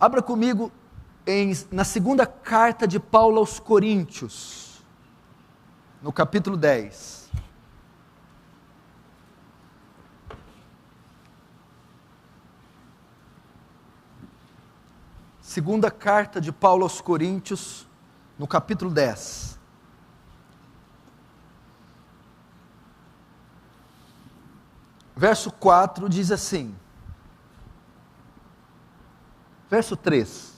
Abra comigo na segunda carta de Paulo aos Coríntios, no capítulo 10. Segunda carta de Paulo aos Coríntios, no capítulo 10. Verso 4 diz assim, verso 3,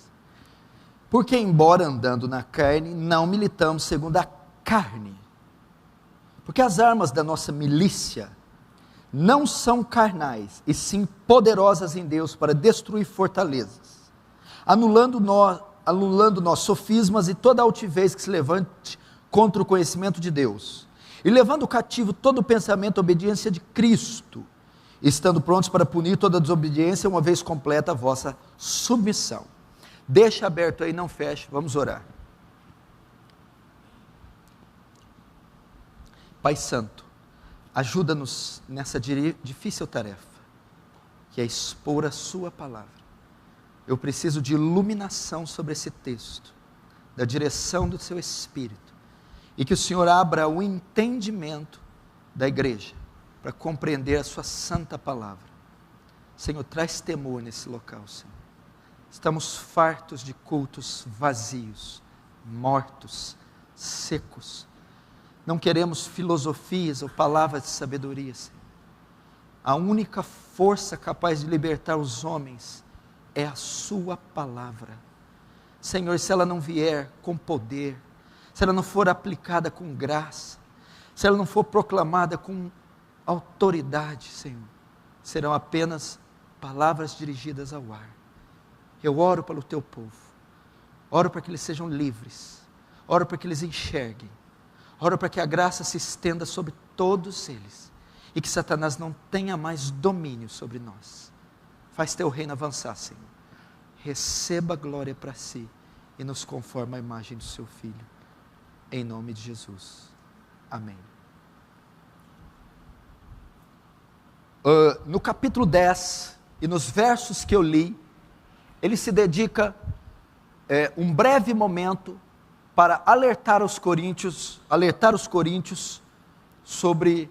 porque embora andando na carne, não militamos segundo a carne, porque as armas da nossa milícia não são carnais, e sim poderosas em Deus para destruir fortalezas, anulando nós sofismas e toda altivez que se levante contra o conhecimento de Deus, e levando cativo todo o pensamento à obediência de Cristo, estando prontos para punir toda desobediência, uma vez completa a vossa submissão. Deixa aberto aí, não feche, vamos orar. Pai Santo, ajuda-nos nessa difícil tarefa, que é expor a sua palavra. Eu preciso de iluminação sobre esse texto, da direção do seu Espírito, e que o Senhor abra o entendimento da igreja, para compreender a sua santa palavra. Senhor, traz temor nesse local, Senhor. Estamos fartos de cultos vazios, mortos, secos. Não queremos filosofias ou palavras de sabedoria, Senhor. A única força capaz de libertar os homens é a sua palavra. Senhor, se ela não vier com poder, se ela não for aplicada com graça, se ela não for proclamada com autoridade, Senhor, serão apenas palavras dirigidas ao ar. Eu oro pelo teu povo, oro para que eles sejam livres, oro para que eles enxerguem, oro para que a graça se estenda sobre todos eles, e que Satanás não tenha mais domínio sobre nós. Faz teu reino avançar, Senhor. Receba a glória para si, e nos conforma à imagem do seu Filho, em nome de Jesus, amém. No capítulo 10, e nos versos que eu li, ele se dedica um breve momento para alertar os coríntios sobre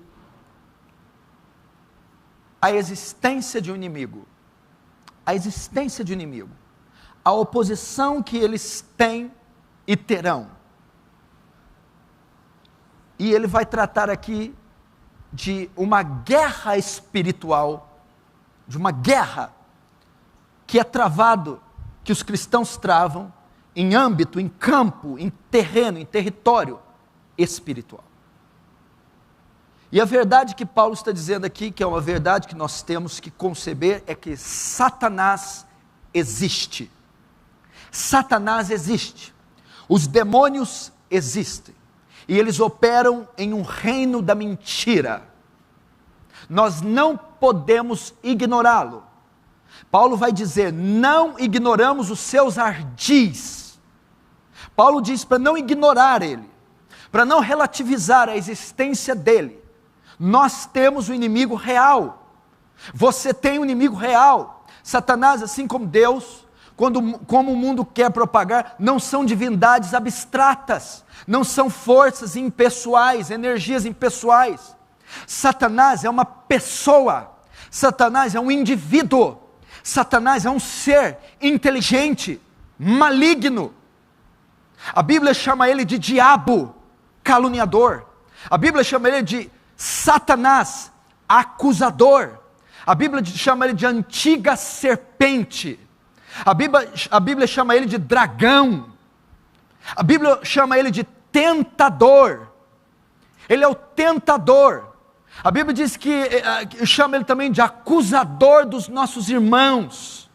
a existência de um inimigo, a oposição que eles têm e terão. E ele vai tratar aqui de uma guerra espiritual, de uma guerra que é travado, que os cristãos travam em âmbito, em campo, em terreno, em território espiritual. E a verdade que Paulo está dizendo aqui, que é uma verdade que nós temos que conceber, é que Satanás existe. Satanás existe. Os demônios existem. E eles operam em um reino da mentira. Nós não podemos ignorá-lo. Paulo vai dizer, não ignoramos os seus ardis. Paulo diz para não ignorar ele, para não relativizar a existência dele. Nós temos um inimigo real. Você tem um inimigo real. Satanás, assim como Deus, como o mundo quer propagar, não são divindades abstratas, não são forças impessoais, energias impessoais. Satanás é uma pessoa, Satanás é um indivíduo, Satanás é um ser inteligente, maligno. A Bíblia chama ele de diabo, caluniador. A Bíblia chama ele de Satanás, acusador. A Bíblia chama ele de antiga serpente. A Bíblia chama ele de dragão. A Bíblia chama ele de tentador. Ele é o tentador. A Bíblia diz que chama ele também de acusador dos nossos irmãos.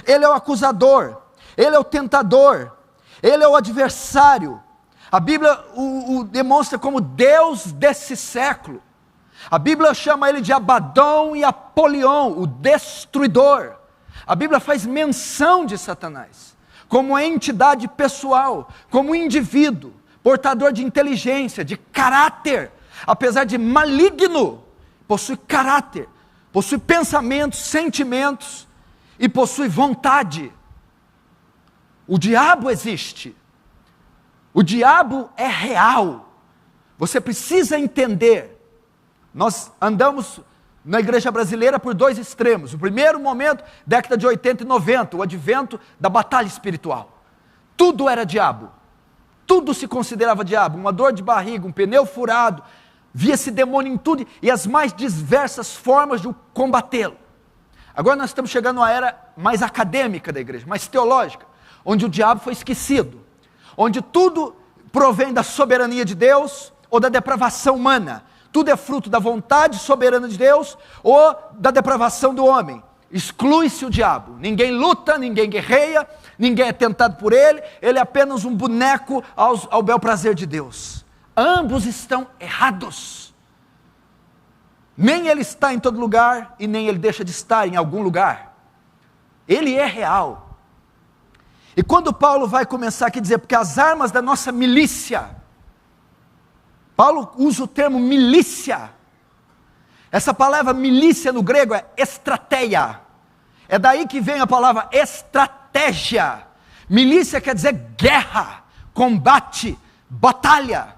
Ele é o acusador, ele é o tentador, ele é o adversário. A Bíblia o demonstra como Deus desse século. A Bíblia chama ele de Abadão e Apolion, o destruidor. A Bíblia faz menção de Satanás como entidade pessoal, como indivíduo, portador de inteligência, de caráter. Apesar de maligno, possui caráter, possui pensamentos, sentimentos e possui vontade. O diabo existe. O diabo é real. Você precisa entender. Nós andamos na igreja brasileira por dois extremos. O primeiro momento, década de 80 e 90, o advento da batalha espiritual. Tudo era diabo. Tudo se considerava diabo. Uma dor de barriga, um pneu furado. Via-se demônio em tudo e as mais diversas formas de combatê-lo. Agora nós estamos chegando a uma era mais acadêmica da igreja, mais teológica, onde o diabo foi esquecido. Onde tudo provém da soberania de Deus ou da depravação humana. Tudo é fruto da vontade soberana de Deus ou da depravação do homem. Exclui-se o diabo. Ninguém luta, ninguém guerreia, ninguém é tentado por ele. Ele é apenas um boneco ao bel prazer de Deus. Ambos estão errados. Nem ele está em todo lugar e nem ele deixa de estar em algum lugar. Ele é real. E quando Paulo vai começar aqui a dizer, porque as armas da nossa milícia, Paulo usa o termo milícia. Essa palavra milícia no grego é estrateia. É daí que vem a palavra estratégia. Milícia quer dizer guerra, combate, batalha.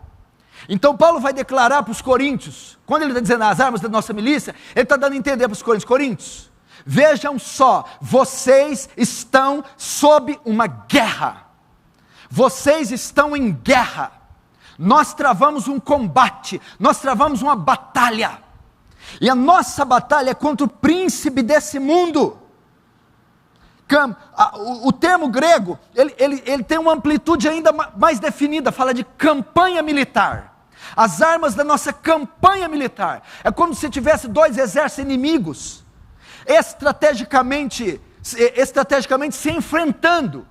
Então Paulo vai declarar para os coríntios, quando ele está dizendo as armas da nossa milícia, ele está dando a entender para os coríntios, vejam só, vocês estão sob uma guerra. Vocês estão em guerra. Nós travamos um combate, nós travamos uma batalha, e a nossa batalha é contra o príncipe desse mundo. O termo grego, ele tem uma amplitude ainda mais definida, fala de campanha militar. As armas da nossa campanha militar, é como se tivesse dois exércitos inimigos, estrategicamente se enfrentando.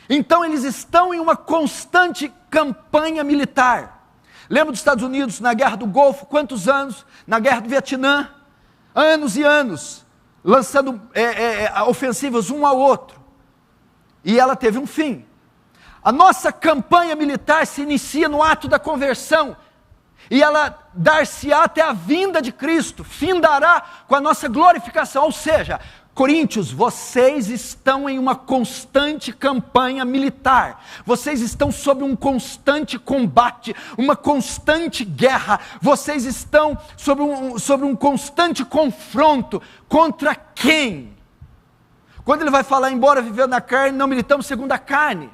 Então eles estão em uma constante campanha militar. Lembra dos Estados Unidos na Guerra do Golfo, quantos anos? Na Guerra do Vietnã, anos e anos, lançando ofensivas um ao outro. E ela teve um fim. A nossa campanha militar se inicia no ato da conversão, e ela dar-se-á até a vinda de Cristo, findará com a nossa glorificação, ou seja, Coríntios, vocês estão em uma constante campanha militar, vocês estão sob um constante combate, uma constante guerra, vocês estão sob um constante confronto. Contra quem? Quando ele vai falar, embora vivendo na carne, não militamos segundo a carne,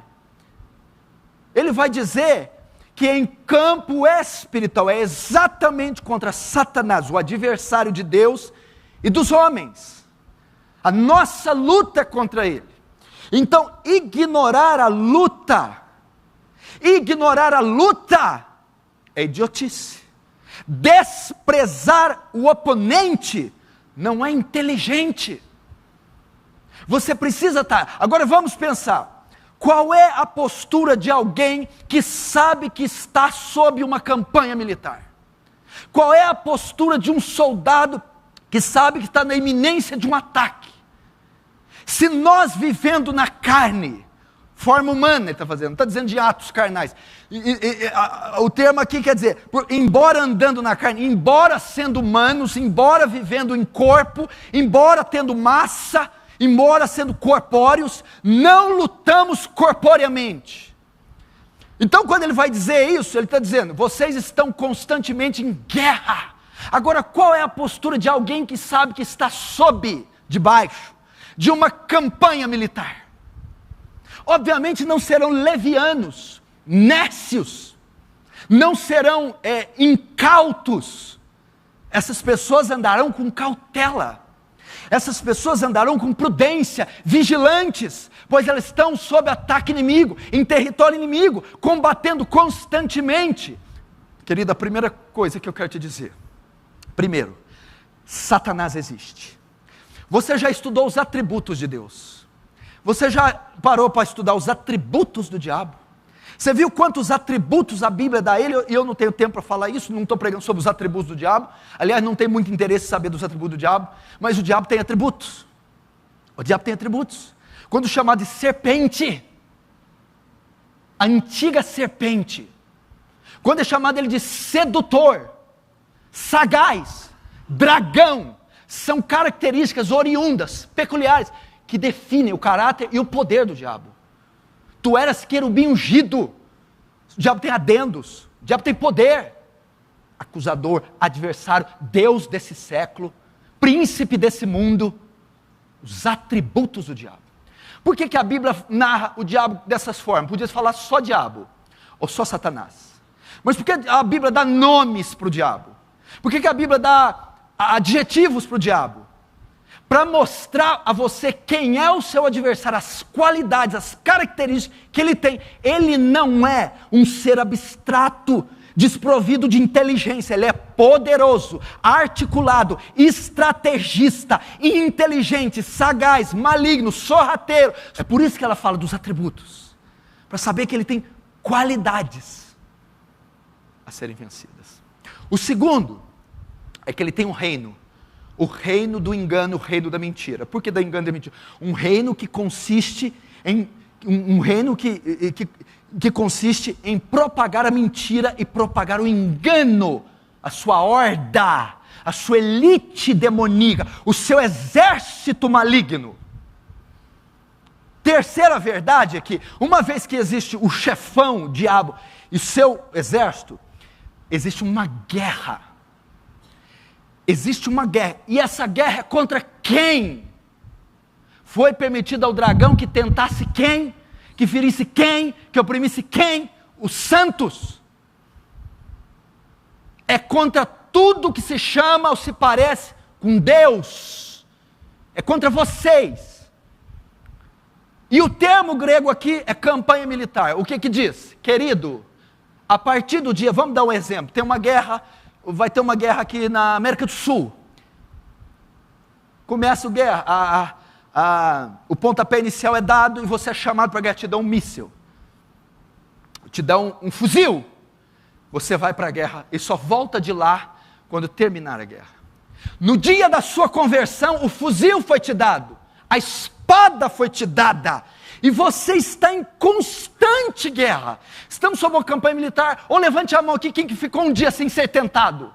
ele vai dizer que em campo espiritual é exatamente contra Satanás, o adversário de Deus e dos homens. A nossa luta é contra ele. Então, ignorar a luta é idiotice. Desprezar o oponente não é inteligente. Você precisa estar. Agora vamos pensar, qual é a postura de alguém que sabe que está sob uma campanha militar? Qual é a postura de um soldado que sabe que está na iminência de um ataque? Se nós vivendo na carne, forma humana ele está fazendo, não está dizendo de atos carnais, o termo aqui quer dizer, embora andando na carne, embora sendo humanos, embora vivendo em corpo, embora tendo massa, embora sendo corpóreos, não lutamos corporeamente. Então quando ele vai dizer isso, ele está dizendo, vocês estão constantemente em guerra. Agora qual é a postura de alguém que sabe que está debaixo de uma campanha militar? Obviamente não serão levianos, nécios, não serão incautos. Essas pessoas andarão com cautela, essas pessoas andarão com prudência, vigilantes, pois elas estão sob ataque inimigo, em território inimigo, combatendo constantemente. Querida, a primeira coisa que eu quero te dizer, primeiro, Satanás existe. Você já estudou os atributos de Deus? Você já parou para estudar os atributos do diabo? Você viu quantos atributos a Bíblia dá a ele? E eu não tenho tempo para falar isso, não estou pregando sobre os atributos do diabo. Aliás, não tenho muito interesse em saber dos atributos do diabo, mas o diabo tem atributos. O diabo tem atributos. Quando chamado de serpente, a antiga serpente, quando é chamado ele de sedutor, sagaz, dragão, são características oriundas, peculiares, que definem o caráter e o poder do diabo. Tu eras querubim ungido. O diabo tem adendos, o diabo tem poder. Acusador, adversário, Deus desse século, príncipe desse mundo, os atributos do diabo. Por que a Bíblia narra o diabo dessas formas? Podia falar só diabo, ou só Satanás. Mas por que a Bíblia dá nomes para o diabo? Por que a Bíblia dá adjetivos para o diabo? Para mostrar a você quem é o seu adversário, as qualidades, as características que ele tem. Ele não é um ser abstrato, desprovido de inteligência. Ele é poderoso, articulado, estrategista, inteligente, sagaz, maligno, sorrateiro. É por isso que ela fala dos atributos, para saber que ele tem qualidades a serem vencidas. O segundo é que ele tem um reino, o reino do engano, o reino da mentira. Por que da engano e da mentira? Um reino que consiste em que consiste em propagar a mentira e propagar o engano, a sua horda, a sua elite demoníaca, o seu exército maligno. Terceira verdade é que, uma vez que existe o chefão, o diabo, e seu exército, existe uma guerra. Existe uma guerra, e essa guerra é contra quem? Foi permitido ao dragão que tentasse quem? Que ferisse quem? Que oprimisse quem? Os santos. É contra tudo que se chama ou se parece com Deus. É contra vocês. E o termo grego aqui é campanha militar. O que diz? Querido, a partir do dia, vamos dar um exemplo, tem uma guerra, vai ter uma guerra aqui na América do Sul. Começa a guerra, o pontapé inicial é dado e você é chamado para a guerra, te dão um míssil, te dão um fuzil, você vai para a guerra e só volta de lá quando terminar a guerra. No dia da sua conversão, o fuzil foi te dado, a espada foi te dada, e você está em constante guerra. Estamos sob uma campanha militar. Ou levante a mão aqui, quem que ficou um dia sem ser tentado?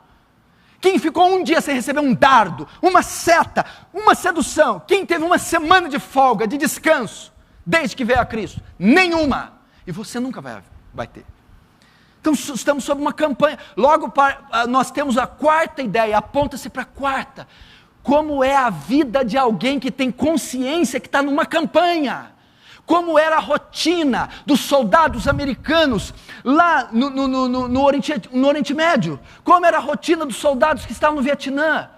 Quem ficou um dia sem receber um dardo, uma seta, uma sedução? Quem teve uma semana de folga, de descanso, desde que veio a Cristo? Nenhuma. E você nunca vai ter. Então estamos sob uma campanha. Logo nós temos a quarta ideia, aponta-se para a quarta. Como é a vida de alguém que tem consciência que está numa campanha? Como era a rotina dos soldados americanos lá no Oriente Médio? Como era a rotina dos soldados que estavam no Vietnã?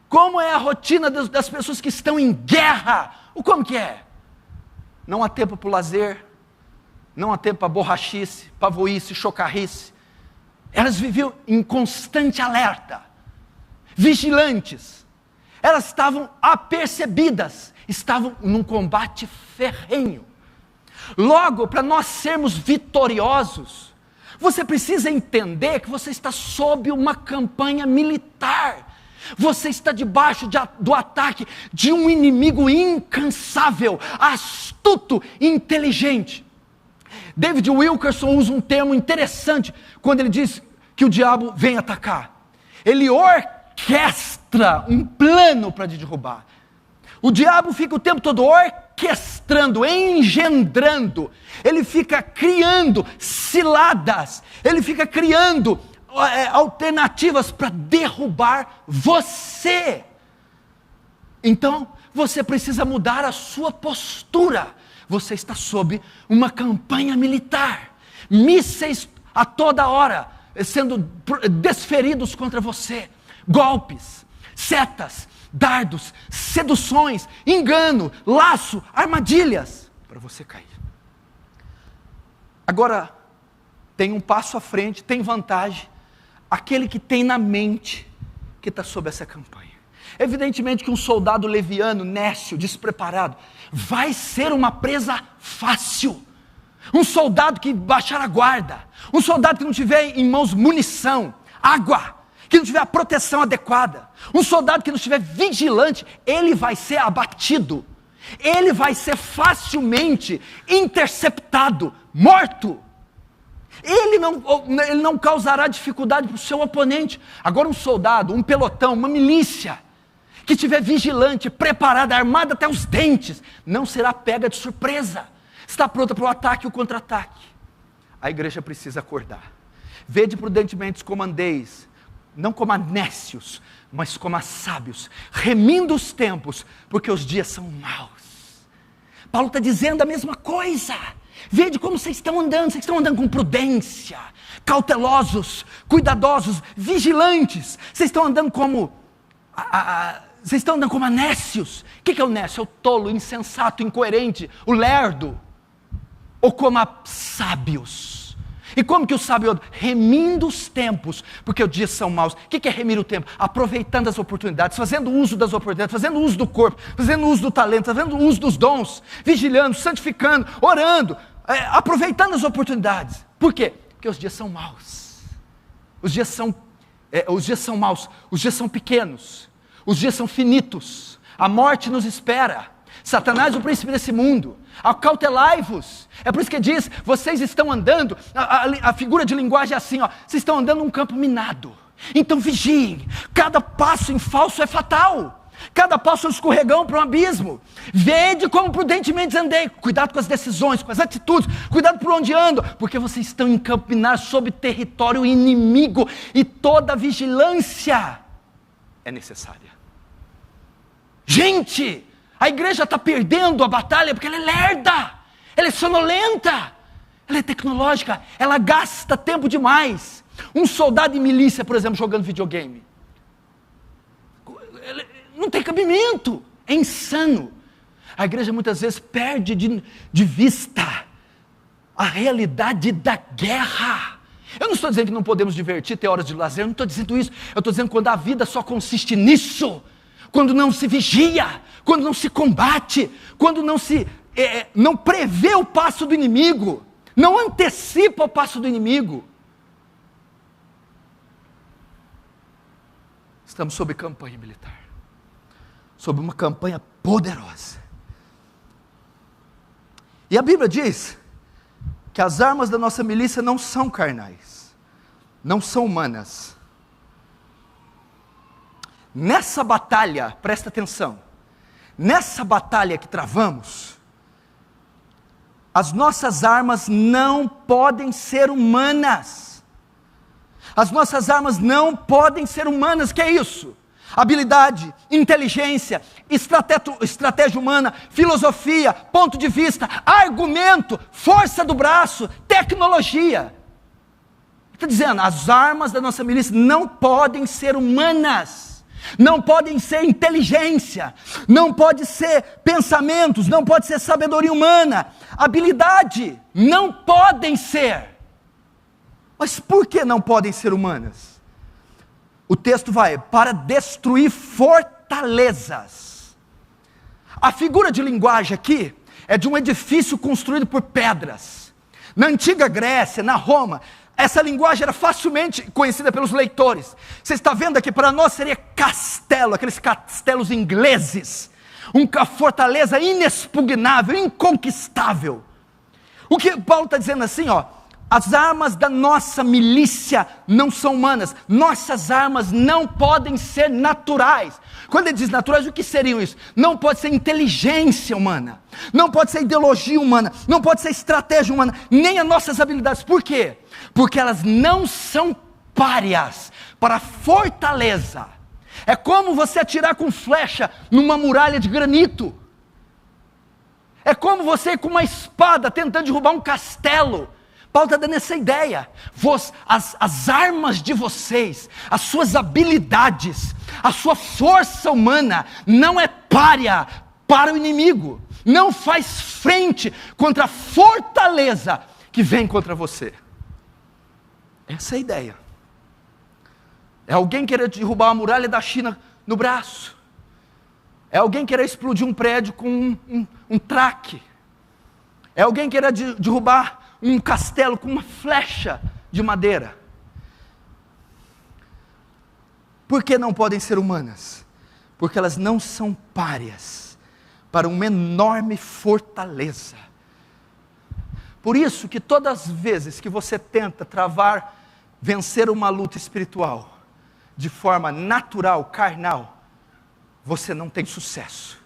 Como é a rotina das pessoas que estão em guerra? Como que é? Não há tempo para o lazer, não há tempo para borrachice, pavoice, chocarrice. Elas viviam em constante alerta, vigilantes. Elas estavam apercebidas, estavam num combate ferrenho. Logo, para nós sermos vitoriosos, você precisa entender que você está sob uma campanha militar. Você está debaixo do ataque de um inimigo incansável, astuto, inteligente. David Wilkerson usa um termo interessante quando ele diz que o diabo vem atacar. Ele orquestra um plano para te derrubar. O diabo fica o tempo todo orquestrando, engendrando, ele fica criando ciladas, ele fica criando alternativas para derrubar você. Então, você precisa mudar a sua postura. Você está sob uma campanha militar, mísseis a toda hora sendo desferidos contra você, golpes, setas, dardos, seduções, engano, laço, armadilhas, para você cair. Agora, tem um passo à frente, tem vantagem, aquele que tem na mente que está sob essa campanha. Evidentemente que um soldado leviano, nécio, despreparado, vai ser uma presa fácil. Um soldado que baixar a guarda, um soldado que não tiver em mãos munição, água, que não tiver a proteção adequada, um soldado que não estiver vigilante, ele vai ser abatido, ele vai ser facilmente interceptado, morto. Ele não causará dificuldade para o seu oponente. Agora um soldado, um pelotão, uma milícia, que estiver vigilante, preparada, armada até os dentes, não será pega de surpresa, está pronta para o ataque e o contra-ataque. A igreja precisa acordar. Vede prudentemente como andeis, não como a nécios, mas como a sábios, remindo os tempos, porque os dias são maus. Paulo está dizendo a mesma coisa. Vede como vocês estão andando com prudência, cautelosos, cuidadosos, vigilantes. Vocês estão andando como nécios. O que é o nécio? É o tolo, o insensato, o incoerente, o lerdo. Ou como a sábios. E como que o sábio remindo os tempos, porque os dias são maus. O que é remir o tempo? Aproveitando as oportunidades, fazendo uso das oportunidades, fazendo uso do corpo, fazendo uso do talento, fazendo uso dos dons, vigilando, santificando, orando, aproveitando as oportunidades. Por quê? Porque os dias são maus. Os dias são maus, os dias são pequenos, os dias são finitos, a morte nos espera, Satanás é o príncipe desse mundo, acautelai-vos. É por isso que diz, vocês estão andando, a figura de linguagem é assim, vocês estão andando num campo minado, então vigiem, cada passo em falso é fatal, cada passo é um escorregão para um abismo. Vede como prudentemente andei, cuidado com as decisões, com as atitudes, cuidado por onde ando, porque vocês estão em campo minado, sob território inimigo, e toda vigilância é necessária. Gente, a igreja está perdendo a batalha porque ela é lerda, ela é sonolenta, ela é tecnológica, ela gasta tempo demais. Um soldado de milícia, por exemplo, jogando videogame, não tem cabimento, é insano. A igreja muitas vezes perde de vista a realidade da guerra. Eu não estou dizendo que não podemos divertir, ter horas de lazer, eu não estou dizendo isso. Eu estou dizendo quando a vida só consiste nisso, quando não se vigia, quando não se combate, quando não prevê o passo do inimigo, não antecipa o passo do inimigo. Estamos sob campanha militar, sob uma campanha poderosa. E a Bíblia diz que as armas da nossa milícia não são carnais, não são humanas. Nessa batalha, presta atenção, nessa batalha que travamos, as nossas armas não podem ser humanas. As nossas armas não podem ser humanas. Que é isso? Habilidade, inteligência, estratégia humana, filosofia, ponto de vista, argumento, força do braço, tecnologia. Está dizendo, as armas da nossa milícia não podem ser humanas. Não podem ser inteligência, não pode ser pensamentos, não pode ser sabedoria humana, habilidade, não podem ser. Mas por que não podem ser humanas? O texto vai, para destruir fortalezas. A figura de linguagem aqui é de um edifício construído por pedras. Na antiga Grécia, na Roma, essa linguagem era facilmente conhecida pelos leitores. Você está vendo aqui, para nós seria castelo, aqueles castelos ingleses, uma fortaleza inexpugnável, inconquistável. O que Paulo está dizendo assim, as armas da nossa milícia não são humanas, nossas armas não podem ser naturais. Quando ele diz naturais, o que seriam isso? Não pode ser inteligência humana, não pode ser ideologia humana, não pode ser estratégia humana, nem as nossas habilidades. Por quê? Porque elas não são páreas para fortaleza. É como você atirar com flecha numa muralha de granito. É como você ir com uma espada tentando derrubar um castelo. Paulo está dando essa ideia. As armas de vocês, as suas habilidades, a sua força humana não é párea para o inimigo. Não faz frente contra a fortaleza que vem contra você. Essa é a ideia. É alguém querer derrubar a muralha da China no braço. É alguém querer explodir um prédio com um traque. É alguém querer derrubar um castelo com uma flecha de madeira. Por que não podem ser humanas? Porque elas não são páreas para uma enorme fortaleza. Por isso que todas as vezes que você tenta vencer uma luta espiritual de forma natural, carnal, você não tem sucesso.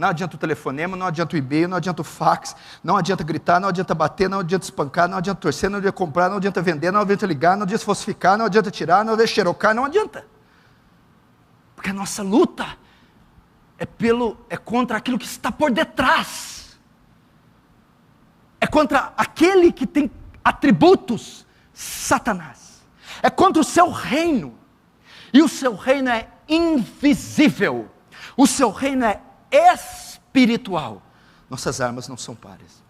Não adianta o telefonema, não adianta o e-mail, não adianta o fax, não adianta gritar, não adianta bater, não adianta espancar, não adianta torcer, não adianta comprar, não adianta vender, não adianta ligar, não adianta falsificar, não adianta tirar, não adianta xerocar, não adianta. Porque a nossa luta é contra aquilo que está por detrás. É contra aquele que tem atributos, Satanás. É contra o seu reino. E o seu reino é invisível. O seu reino é espiritual. Nossas armas não são páreas.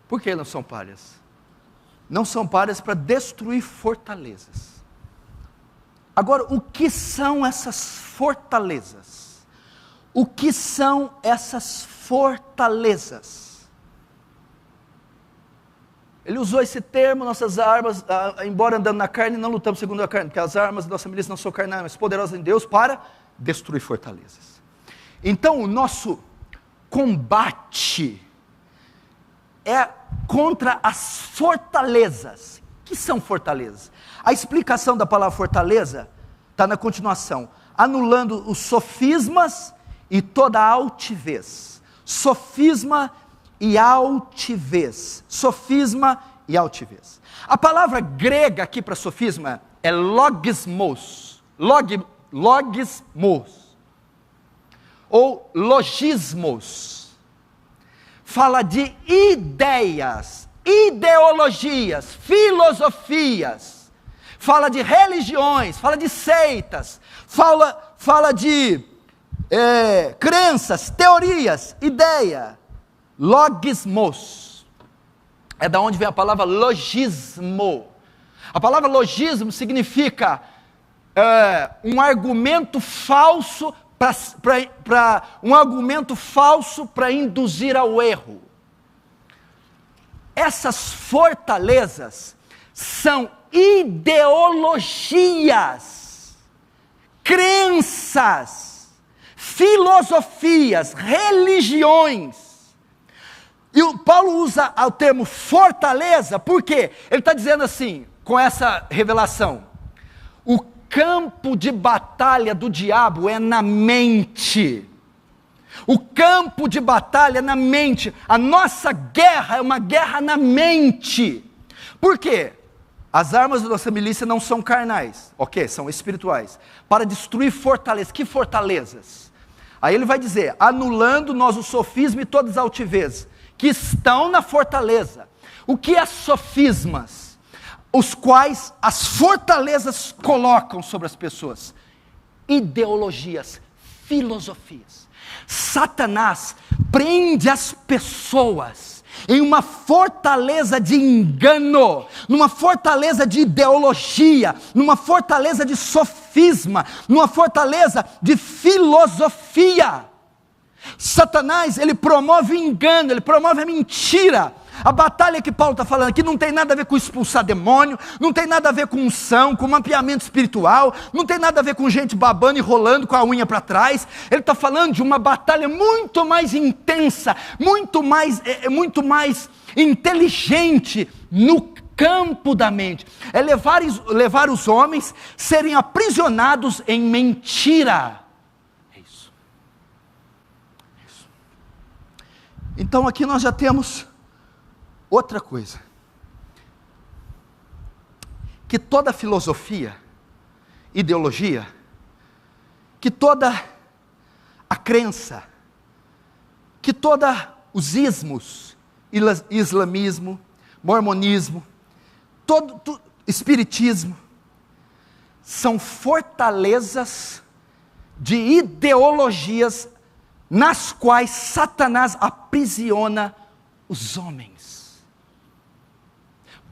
Por que não são páreas? Não são páreas para destruir fortalezas. Agora, o que são essas fortalezas? O que são essas fortalezas? Ele usou esse termo, nossas armas, embora andando na carne, não lutamos segundo a carne, porque as armas da nossa milícia não são carnais, mas poderosas em Deus para destruir fortalezas. Então, o nosso combate é contra as fortalezas. O que são fortalezas? A explicação da palavra fortaleza está na continuação, anulando os sofismas e toda a altivez. Sofisma e altivez. Sofisma e altivez. A palavra grega aqui para sofisma é logismos. Logismos. Ou logismos. Fala de ideias, ideologias, filosofias. Fala de religiões, fala de seitas. Fala de crenças, teorias, ideia. Logismos, é da onde vem a palavra logismo. A palavra logismo significa um argumento falso para induzir ao erro. Essas fortalezas são ideologias, crenças, filosofias, religiões. E o Paulo usa o termo fortaleza, porque ele está dizendo assim, com essa revelação, o campo de batalha do diabo é na mente. O campo de batalha é na mente. A nossa guerra é uma guerra na mente. Por quê? As armas da nossa milícia não são carnais, ok? São espirituais. Para destruir fortalezas. Que fortalezas? Aí ele vai dizer, anulando nós o sofismo e todas as altivez que estão na fortaleza. O que é sofismas? Os quais as fortalezas colocam sobre as pessoas. Ideologias, filosofias. Satanás prende as pessoas em uma fortaleza de engano, numa fortaleza de ideologia, numa fortaleza de sofisma, numa fortaleza de filosofia. Satanás, ele promove engano, ele promove a mentira. A batalha que Paulo está falando aqui não tem nada a ver com expulsar demônio, não tem nada a ver com unção, com mapeamento espiritual, não tem nada a ver com gente babando e rolando com a unha para trás. Ele está falando de uma batalha muito mais intensa, muito mais inteligente no campo da mente. É levar os homens serem aprisionados em mentira. Então aqui nós já temos outra coisa, que toda filosofia, ideologia, que toda a crença, que toda os ismos, islamismo, mormonismo, todo espiritismo, são fortalezas de ideologias nas quais Satanás aprisiona os homens.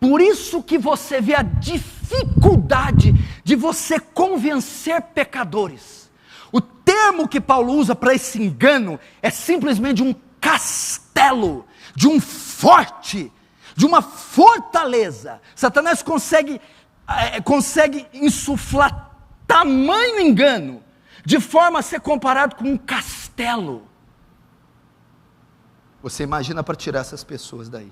Por isso que você vê a dificuldade de você convencer pecadores. O termo que Paulo usa para esse engano é simplesmente um castelo, de um forte, de uma fortaleza. Satanás consegue insuflar tamanho engano, de forma a ser comparado com um castelo. Você imagina para tirar essas pessoas daí.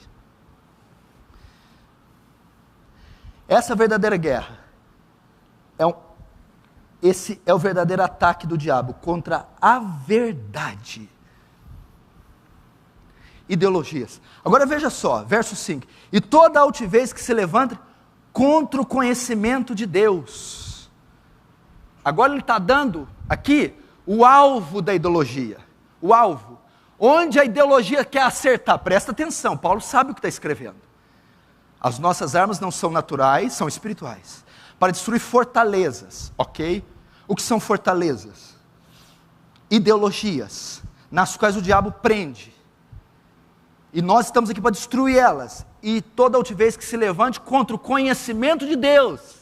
Essa verdadeira guerra, esse é o verdadeiro ataque do diabo contra a verdade. Ideologias. Agora veja só, verso 5. E toda altivez que se levanta contra o conhecimento de Deus. Agora ele está dando aqui o alvo da ideologia. O alvo. Onde a ideologia quer acertar. Presta atenção, Paulo sabe o que está escrevendo. As nossas armas não são naturais, são espirituais. Para destruir fortalezas, ok? O que são fortalezas? Ideologias, nas quais o diabo prende. E nós estamos aqui para destruir elas. E toda altivez que se levante contra o conhecimento de Deus.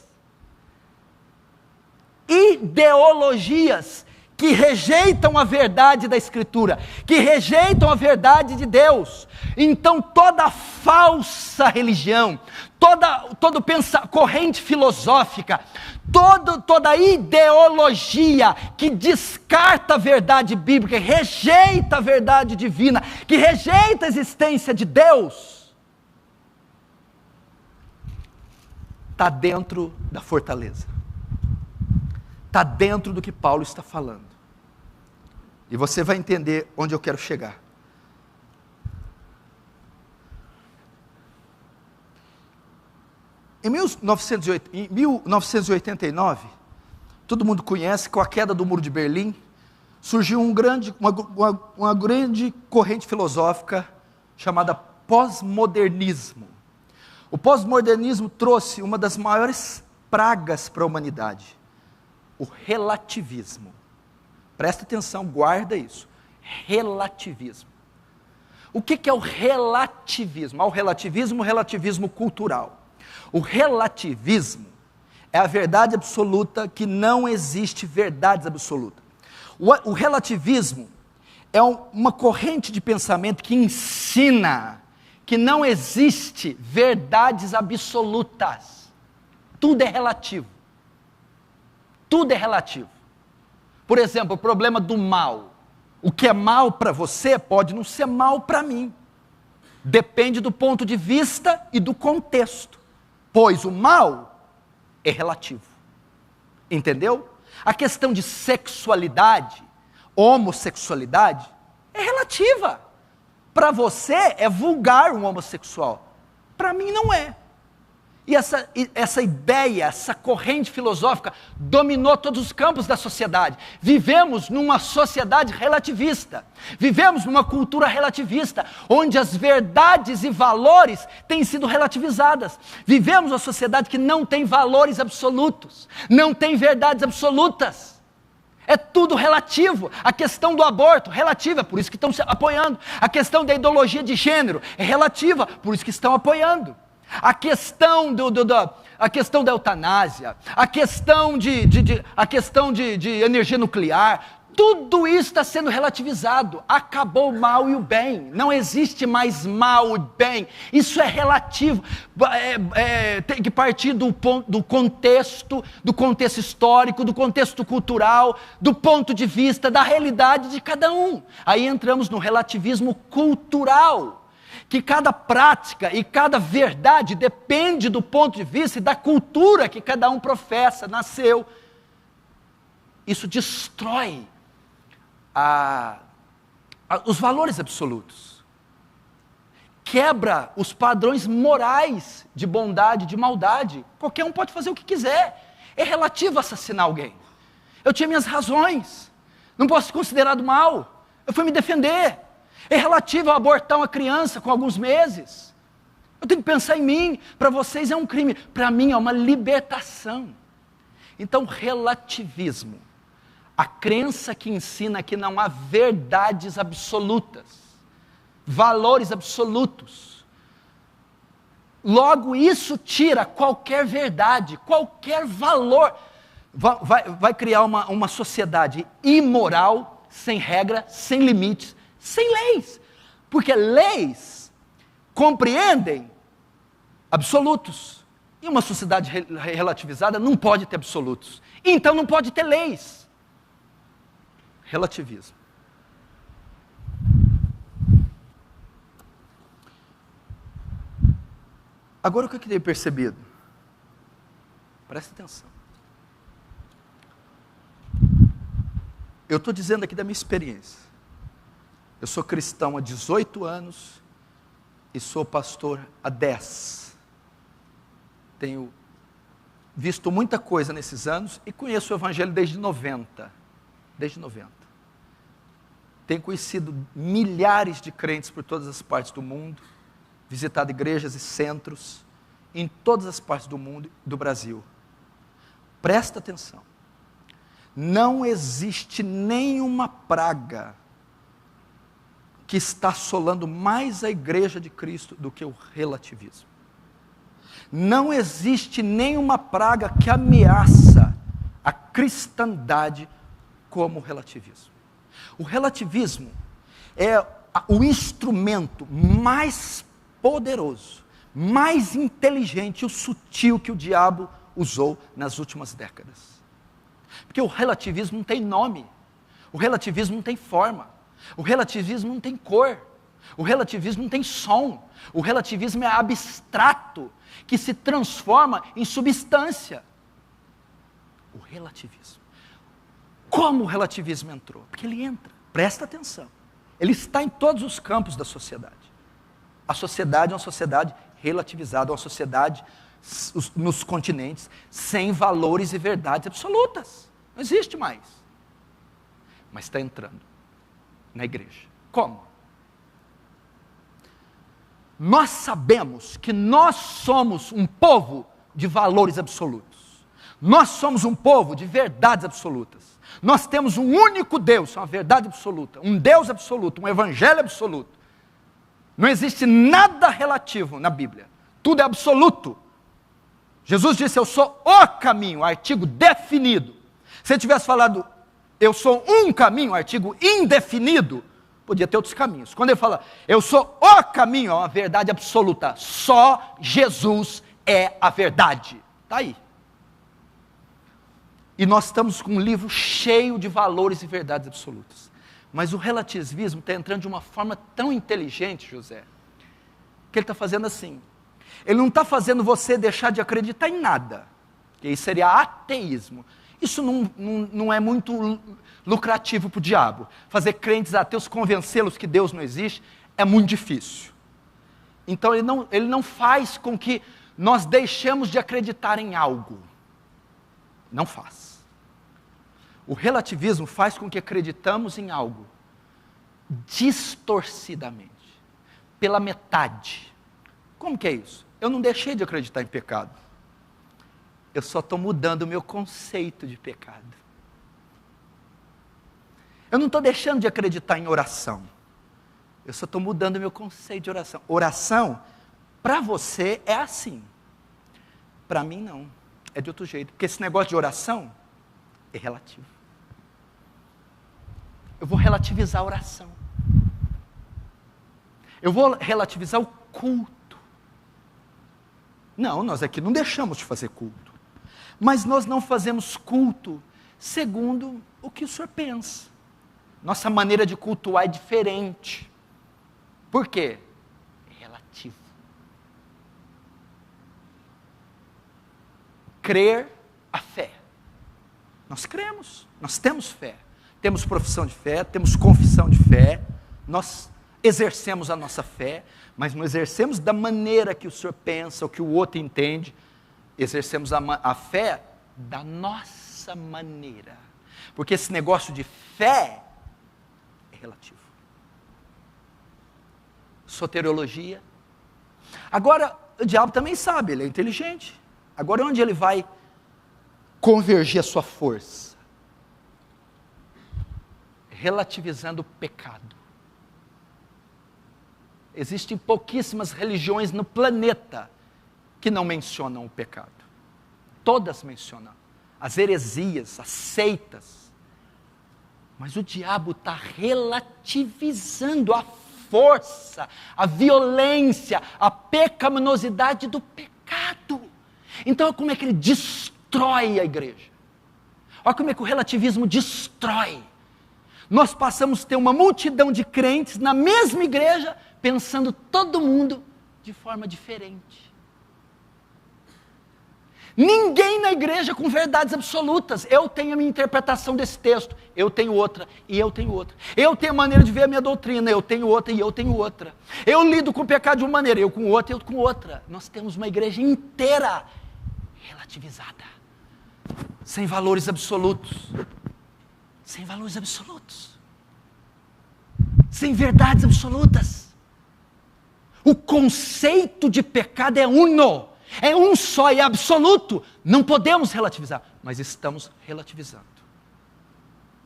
Ideologias que rejeitam a verdade da Escritura, que rejeitam a verdade de Deus. Então toda falsa religião, toda corrente filosófica, toda ideologia que descarta a verdade bíblica, rejeita a verdade divina, que rejeita a existência de Deus, está dentro da fortaleza. Está dentro do que Paulo está falando. E você vai entender onde eu quero chegar. Em 1989, todo mundo conhece, com a queda do Muro de Berlim, surgiu uma grande corrente filosófica chamada pós-modernismo. O pós-modernismo trouxe uma das maiores pragas para a humanidade. O relativismo. Presta atenção, guarda isso. Relativismo. O que é o relativismo? O relativismo cultural. O relativismo é a verdade absoluta que não existe verdades absolutas. O relativismo é uma corrente de pensamento que ensina que não existe verdades absolutas. Tudo é relativo. Tudo é relativo. Por exemplo, o problema do mal. O que é mal para você pode não ser mal para mim. Depende do ponto de vista e do contexto. Pois o mal é relativo. Entendeu? A questão de sexualidade, homossexualidade, é relativa. Para você é vulgar um homossexual. Para mim não é. E essa ideia, essa corrente filosófica dominou todos os campos da sociedade. Vivemos numa sociedade relativista. Vivemos numa cultura relativista, onde as verdades e valores têm sido relativizadas. Vivemos uma sociedade que não tem valores absolutos, não tem verdades absolutas. É tudo relativo. A questão do aborto, relativa, por isso que estão apoiando. A questão da ideologia de gênero é relativa, por isso que estão apoiando. A questão da eutanásia, a questão de energia nuclear, tudo isso está sendo relativizado. Acabou o mal e o bem, não existe mais mal e bem, isso é relativo. Tem que partir do contexto histórico, do contexto cultural, do ponto de vista da realidade de cada um. Aí entramos no relativismo cultural, que cada prática e cada verdade depende do ponto de vista e da cultura que cada um professa, nasceu. Isso destrói os valores absolutos. Quebra os padrões morais de bondade, de maldade. Qualquer um pode fazer o que quiser. É relativo assassinar alguém. Eu tinha minhas razões. Não posso ser considerado mal. Eu fui me defender. É relativo a abortar uma criança com alguns meses. Eu tenho que pensar em mim. Para vocês é um crime. Para mim é uma libertação. Então, relativismo. A crença que ensina que não há verdades absolutas. Valores absolutos. Logo, isso tira qualquer verdade, qualquer valor. Vai criar uma sociedade imoral, sem regra, sem limites, sem leis, porque leis compreendem absolutos, e uma sociedade relativizada não pode ter absolutos, então não pode ter leis. Relativismo. Agora o que eu queria percebido? Presta atenção. Eu estou dizendo aqui da minha experiência. Eu sou cristão há 18 anos e sou pastor há 10. Tenho visto muita coisa nesses anos e conheço o Evangelho desde 90. Desde 90. Tenho conhecido milhares de crentes por todas as partes do mundo, visitado igrejas e centros em todas as partes do mundo e do Brasil. Presta atenção. Não existe nenhuma praga que está assolando mais a igreja de Cristo do que o relativismo. Não existe nenhuma praga que ameaça a cristandade como o relativismo. O relativismo é o instrumento mais poderoso, mais inteligente e sutil que o diabo usou nas últimas décadas. Porque o relativismo não tem nome, o relativismo não tem forma, o relativismo não tem cor, o relativismo não tem som, o relativismo é abstrato, que se transforma em substância. O relativismo. Como o relativismo entrou? Porque ele entra, presta atenção, ele está em todos os campos da sociedade. A sociedade é uma sociedade relativizada, uma sociedade nos continentes, sem valores e verdades absolutas. Não existe mais. Mas está entrando na igreja. Como? Nós sabemos que nós somos um povo de valores absolutos. Nós somos um povo de verdades absolutas. Nós temos um único Deus, uma verdade absoluta, um Deus absoluto, um evangelho absoluto. Não existe nada relativo na Bíblia. Tudo é absoluto. Jesus disse, eu sou o caminho, artigo definido. Se ele tivesse falado, eu sou um caminho, artigo indefinido, podia ter outros caminhos. Quando ele fala, eu sou o caminho, é uma verdade absoluta. Só Jesus é a verdade. Está aí. E nós estamos com um livro cheio de valores e verdades absolutas. Mas o relativismo está entrando de uma forma tão inteligente, José, que ele está fazendo assim. Ele não está fazendo você deixar de acreditar em nada, que isso seria ateísmo. Isso não é muito lucrativo para o diabo. Fazer crentes ateus, convencê-los que Deus não existe, é muito difícil. Então ele não faz com que nós deixemos de acreditar em algo. Não faz. O relativismo faz com que acreditamos em algo distorcidamente, pela metade. Como que é isso? Eu não deixei de acreditar em pecado. Eu só estou mudando o meu conceito de pecado. Eu não estou deixando de acreditar em oração. Eu só estou mudando o meu conceito de oração. Oração, para você, é assim. Para mim, não. É de outro jeito. Porque esse negócio de oração é relativo. Eu vou relativizar a oração. Eu vou relativizar o culto. Não, nós aqui não deixamos de fazer culto. Mas nós não fazemos culto segundo o que o senhor pensa. Nossa maneira de cultuar é diferente. Por quê? É relativo. Crer a fé. Nós cremos, nós temos fé. Temos profissão de fé, temos confissão de fé. Nós exercemos a nossa fé, mas não exercemos da maneira que o senhor pensa, ou que o outro entende. Exercemos a fé da nossa maneira. Porque esse negócio de fé é relativo. Soteriologia. Agora, o diabo também sabe, ele é inteligente. Agora, onde ele vai convergir a sua força? Relativizando o pecado. Existem pouquíssimas religiões no planeta que não mencionam o pecado. Todas mencionam. As heresias, as seitas. Mas o diabo está relativizando a força, a violência, a pecaminosidade do pecado. Então, como é que ele destrói a igreja? Olha como é que o relativismo destrói. Nós passamos a ter uma multidão de crentes na mesma igreja, pensando todo mundo de forma diferente. Ninguém na igreja com verdades absolutas. Eu tenho a minha interpretação desse texto, eu tenho outra, e eu tenho outra. Eu tenho a maneira de ver a minha doutrina, eu tenho outra, e eu tenho outra. Eu lido com o pecado de uma maneira, eu com outra, eu com outra. Nós temos uma igreja inteira relativizada, sem valores absolutos. Sem valores absolutos. Sem verdades absolutas. O conceito de pecado é uno. É um só e absoluto. Não podemos relativizar, mas estamos relativizando.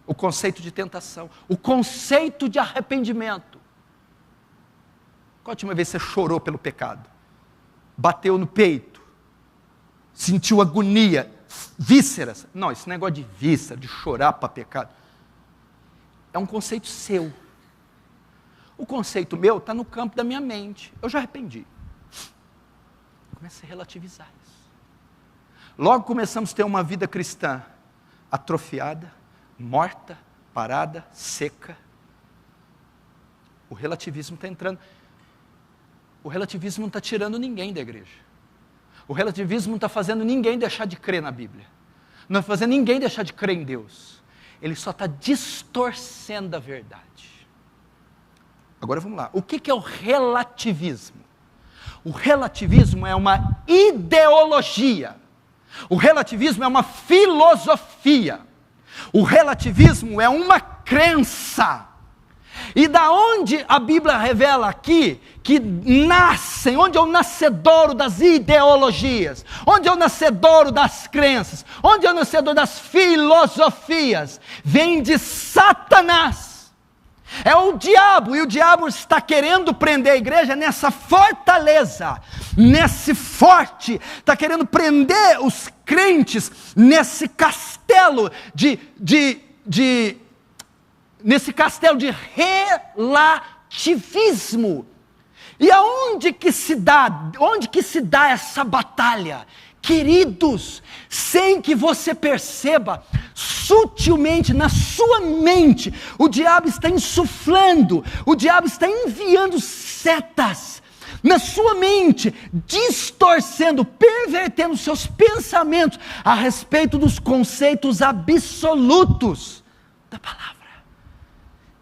O conceito de tentação, o conceito de arrependimento. Qual a última vez você chorou pelo pecado? Bateu no peito? Sentiu agonia? Vísceras? Não, esse negócio de víscera, de chorar para pecado, é um conceito seu. O conceito meu está no campo da minha mente. Eu já arrependi. Comecei a relativizar isso. Logo começamos a ter uma vida cristã atrofiada, morta, parada, seca. O relativismo está entrando. O relativismo não está tirando ninguém da igreja. O relativismo não está fazendo ninguém deixar de crer na Bíblia. Não está fazendo ninguém deixar de crer em Deus. Ele só está distorcendo a verdade. Agora vamos lá. O que é o relativismo? O relativismo é uma ideologia. O relativismo é uma filosofia. O relativismo é uma crença. E da onde a Bíblia revela aqui que nascem, onde é o nascedouro das ideologias, onde é o nascedouro das crenças, onde é o nascedouro das filosofias, vem de Satanás. É o diabo, e o diabo está querendo prender a igreja nessa fortaleza, nesse forte, está querendo prender os crentes nesse castelo nesse castelo de relativismo. E aonde que se dá essa batalha? Queridos, sem que você perceba, sutilmente na sua mente, o diabo está insuflando, o diabo está enviando setas na sua mente, distorcendo, pervertendo seus pensamentos a respeito dos conceitos absolutos da palavra.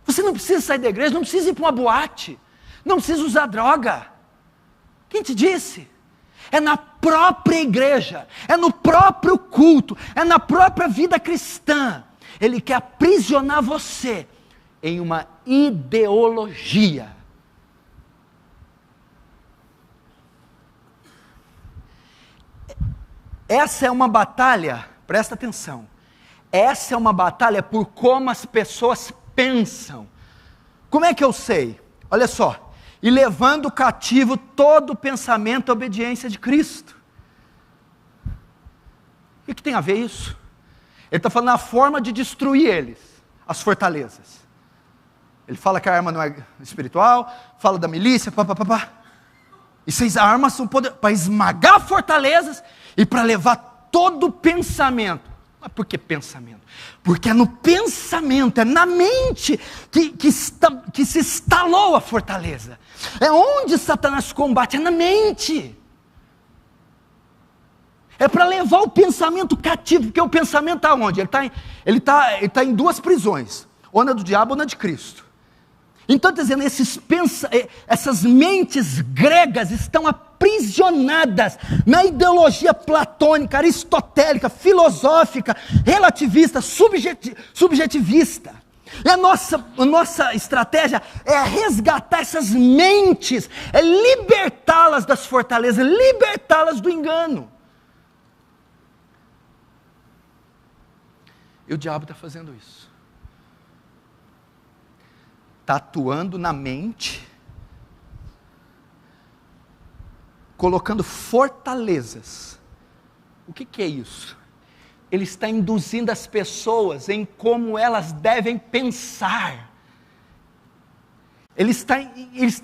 Você não precisa sair da igreja, não precisa ir para uma boate, não precisa usar droga. Quem te disse? É na própria igreja, é no próprio culto, é na própria vida cristã. Ele quer aprisionar você em uma ideologia. Essa é uma batalha, presta atenção, essa é uma batalha por como as pessoas pensam. Como é que eu sei? Olha só. E levando cativo todo o pensamento à obediência de Cristo. O que tem a ver isso? Ele está falando a forma de destruir eles, as fortalezas. Ele fala que a arma não é espiritual, fala da milícia, E essas armas são para esmagar fortalezas e para levar todo o pensamento. Mas por que pensamento? Porque é no pensamento, é na mente que se instalou a fortaleza. É onde Satanás combate, é na mente. É para levar o pensamento cativo, porque o pensamento está onde? Ele tá em duas prisões, ou na do diabo ou na de Cristo. Então, está dizendo, essas mentes gregas estão aprisionadas na ideologia platônica, aristotélica, filosófica, relativista, subjetivista. E a nossa estratégia é resgatar essas mentes, é libertá-las das fortalezas, libertá-las do engano. E o diabo está fazendo isso. Está atuando na mente, colocando fortalezas. O que é isso? Ele está induzindo as pessoas em como elas devem pensar. Ele está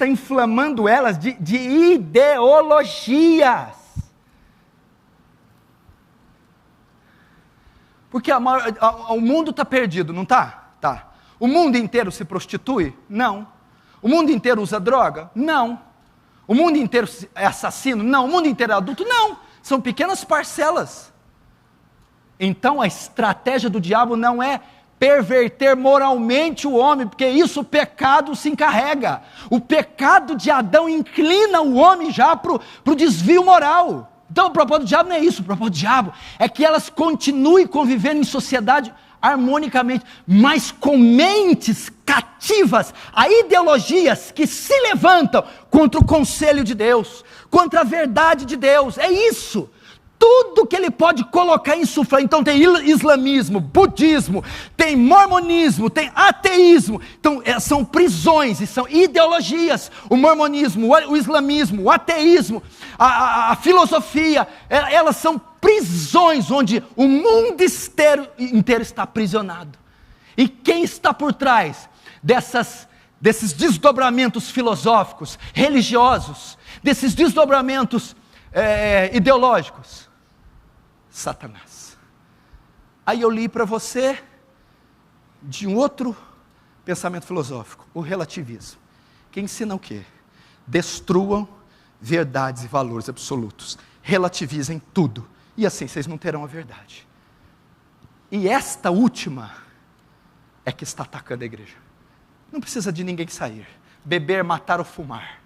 inflamando elas de ideologias. Porque o mundo está perdido, não está? Tá. O mundo inteiro se prostitui? Não. O mundo inteiro usa droga? Não. O mundo inteiro é assassino? Não. O mundo inteiro é adulto? Não. são pequenas parcelas. Então a estratégia do diabo não é perverter moralmente o homem, porque isso o pecado se encarrega. O pecado de Adão inclina o homem já para o desvio moral. Então o propósito do diabo não é isso, o propósito do diabo é que elas continuem convivendo em sociedade harmonicamente, mas com mentes cativas a ideologias que se levantam contra o conselho de Deus, contra a verdade de Deus. É isso. Tudo que ele pode colocar em insuflar. Então tem islamismo, budismo, tem mormonismo, tem ateísmo. Então são prisões e são ideologias. O mormonismo, o islamismo, o ateísmo, a filosofia, elas são prisões onde o mundo inteiro está aprisionado. E quem está por trás desses desdobramentos filosóficos, religiosos, desses desdobramentos ideológicos? Satanás. Aí eu li para você de um outro pensamento filosófico, o relativismo, que ensina o quê? Destruam verdades e valores absolutos, relativizem tudo, e assim vocês não terão a verdade. E esta última é que está atacando a igreja. Não precisa de ninguém sair, beber, matar ou fumar.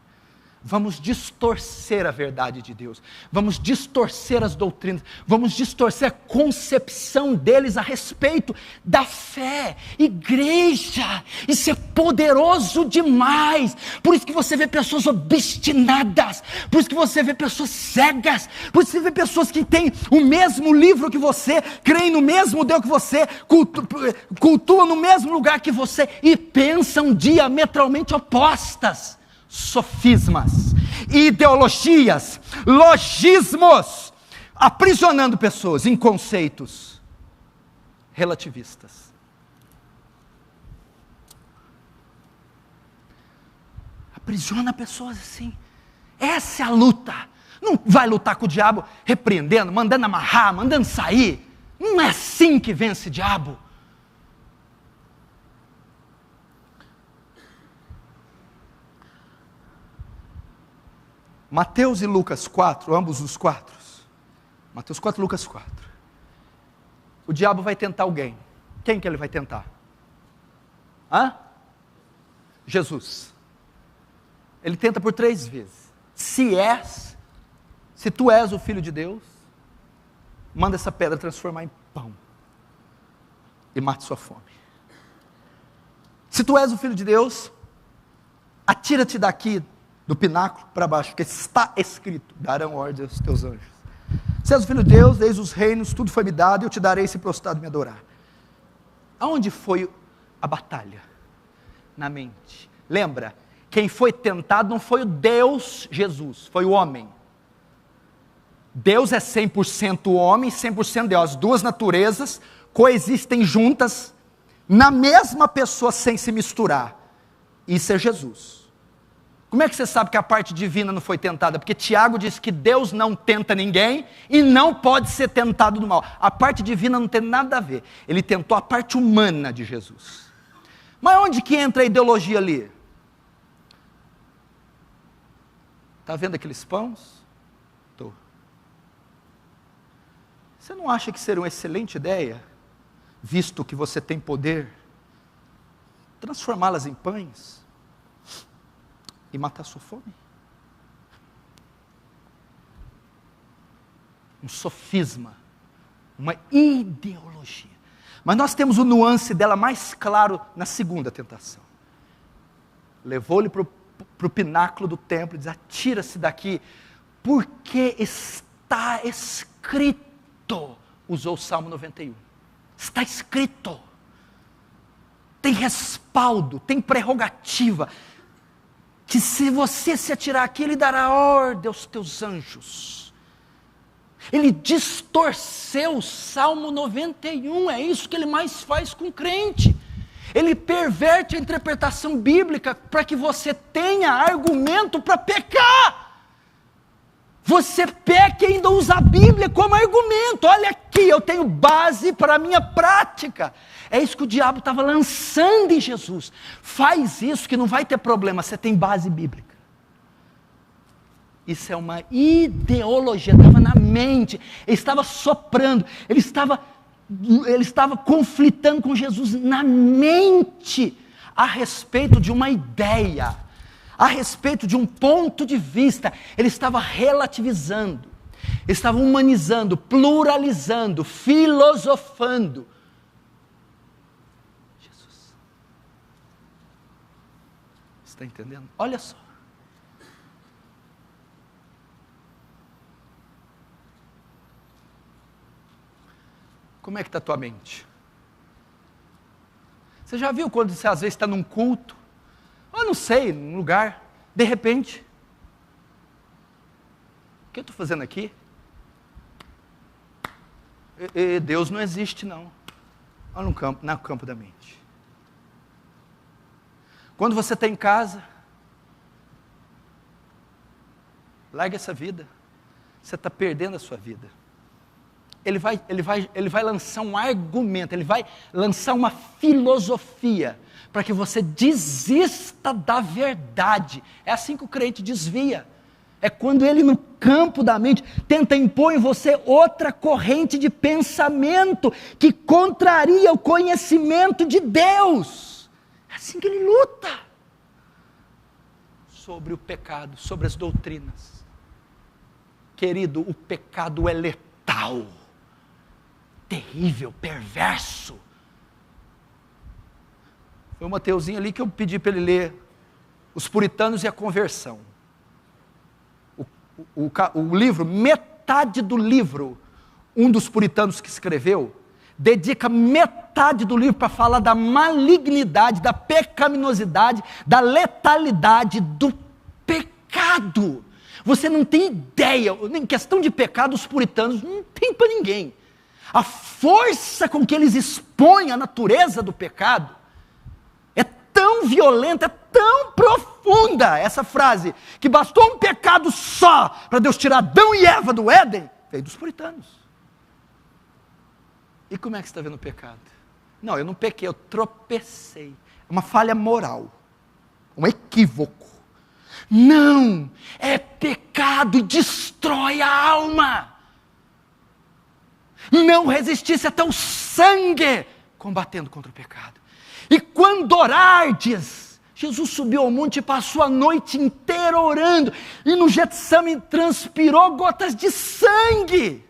Vamos distorcer a verdade de Deus, vamos distorcer as doutrinas, vamos distorcer a concepção deles a respeito da fé. Igreja, isso é poderoso demais. Por isso que você vê pessoas obstinadas, por isso que você vê pessoas cegas, por isso que você vê pessoas que têm o mesmo livro que você, creem no mesmo Deus que você, cultuam no mesmo lugar que você e pensam diametralmente opostas. Sofismas, ideologias, logismos, aprisionando pessoas em conceitos relativistas. Aprisiona pessoas assim. Essa é a luta. Não vai lutar com o diabo repreendendo, mandando amarrar, mandando sair. Não é assim que vence o diabo. Mateus e Lucas 4, ambos os 4. Mateus 4, Lucas 4. O diabo vai tentar alguém. Quem que ele vai tentar? Jesus. Ele tenta por 3 vezes. Se tu és o Filho de Deus, manda essa pedra transformar em pão e mate sua fome. Se tu és o Filho de Deus, atira-te daqui do pináculo para baixo, porque está escrito: darão ordem aos teus anjos. Se és o Filho de Deus, eis os reinos, tudo foi me dado, e eu te darei se prostrado me adorar. Aonde foi a batalha? Na mente. Lembra, quem foi tentado não foi o Deus Jesus, foi o homem. Deus é 100% homem, 100% Deus. As duas naturezas coexistem juntas, na mesma pessoa, sem se misturar. Isso é Jesus. Como é que você sabe que a parte divina não foi tentada? Porque Tiago diz que Deus não tenta ninguém e não pode ser tentado do mal. A parte divina não tem nada a ver. Ele tentou a parte humana de Jesus. Mas onde que entra a ideologia ali? Está vendo aqueles pães? Estou. Você não acha que seria uma excelente ideia, visto que você tem poder, transformá-las em pães? E matar sua fome? Um sofisma, uma ideologia. Mas nós temos o nuance dela mais claro na segunda tentação. Levou-lhe para o pináculo do templo e diz: atira-se daqui, porque está escrito. Usou o Salmo 91. Está escrito. Tem respaldo, tem prerrogativa. Que se você se atirar aqui, ele dará ordem aos teus anjos. Ele distorceu o Salmo 91, é isso que ele mais faz com o crente. Ele perverte a interpretação bíblica para que você tenha argumento para pecar. Você peca e ainda usa a Bíblia como argumento. Olha aqui, eu tenho base para a minha prática. É isso que o diabo estava lançando em Jesus. Faz isso que não vai ter problema, você tem base bíblica. Isso é uma ideologia, estava na mente, ele estava soprando, ele estava conflitando com Jesus na mente, a respeito de uma ideia, a respeito de um ponto de vista. Ele estava relativizando, ele estava humanizando, pluralizando, filosofando. Jesus, está entendendo? Olha só. Como é que está a tua mente? Você já viu quando você às vezes está num culto, ou não sei, num lugar, de repente, o que eu estou fazendo aqui? Deus não existe não. Olha no campo da mente. Quando você está em casa, larga essa vida, você está perdendo a sua vida. Ele vai lançar um argumento, ele vai lançar uma filosofia, para que você desista da verdade. É assim que o crente desvia. É quando ele, no campo da mente, tenta impor em você outra corrente de pensamento, que contraria o conhecimento de Deus. É assim que ele luta sobre o pecado, sobre as doutrinas. Querido, o pecado é letal, terrível, perverso. Foi o Mateuzinho ali que eu pedi para ele ler Os Puritanos e a Conversão. O livro, metade do livro, um dos puritanos que escreveu, dedica metade do livro para falar da malignidade, da pecaminosidade, da letalidade do pecado. Você não tem ideia, em questão de pecado, os puritanos não tem para ninguém. A força com que eles expõem a natureza do pecado é tão violenta, é tão profunda, essa frase, que bastou um pecado só para Deus tirar Adão e Eva do Éden, veio dos puritanos. E como é que você está vendo o pecado? Não, eu não pequei, eu tropecei. É uma falha moral, um equívoco. Não, é pecado e destrói a alma. Não resistisse até o sangue, combatendo contra o pecado. E quando orardes, Jesus subiu ao monte e passou a noite inteira orando, e no Getsemane transpirou gotas de sangue.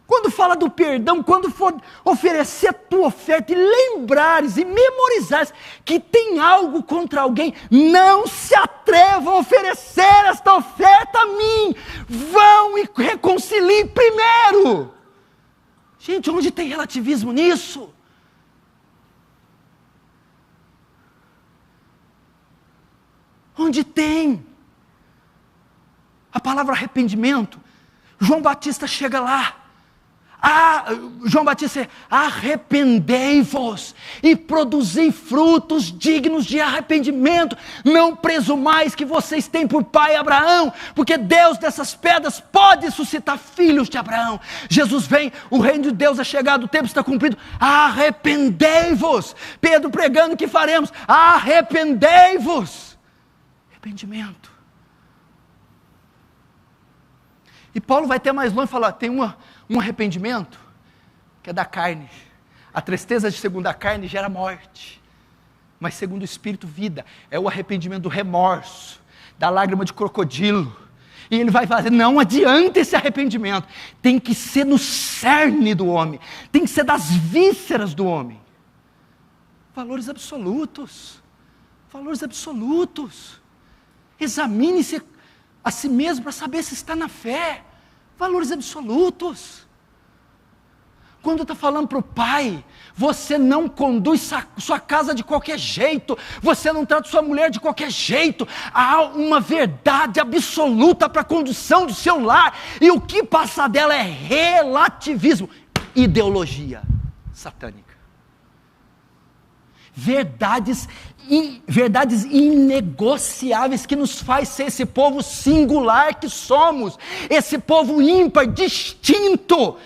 Quando fala do perdão, quando for oferecer a tua oferta e lembrares e memorizares que tem algo contra alguém, não se atrevam a oferecer esta oferta a mim, vão e reconciliem primeiro. Gente, onde tem relativismo nisso? Onde tem? A palavra arrependimento, João Batista chega lá. João Batista, arrependei-vos e produzi frutos dignos de arrependimento, não presumais que vocês têm por pai Abraão, porque Deus dessas pedras pode suscitar filhos de Abraão. Jesus vem, o reino de Deus é chegado, o tempo está cumprido, arrependei-vos. Pedro pregando, o que faremos? Arrependei-vos. Arrependimento. E Paulo vai até mais longe e falar, tem um arrependimento que é da carne. A tristeza segundo a carne gera morte, mas segundo o Espírito, vida. É o arrependimento do remorso, da lágrima de crocodilo. E ele vai fazer, não adianta esse arrependimento, tem que ser no cerne do homem, tem que ser das vísceras do homem. Valores absolutos, valores absolutos. Examine-se a si mesmo para saber se está na fé. Valores absolutos. Quando está falando para o pai, você não conduz sua casa de qualquer jeito, você não trata sua mulher de qualquer jeito, há uma verdade absoluta para a condução do seu lar, e o que passa dela é relativismo, ideologia satânica. Verdades inegociáveis que nos faz ser esse povo singular que somos, esse povo ímpar, distinto,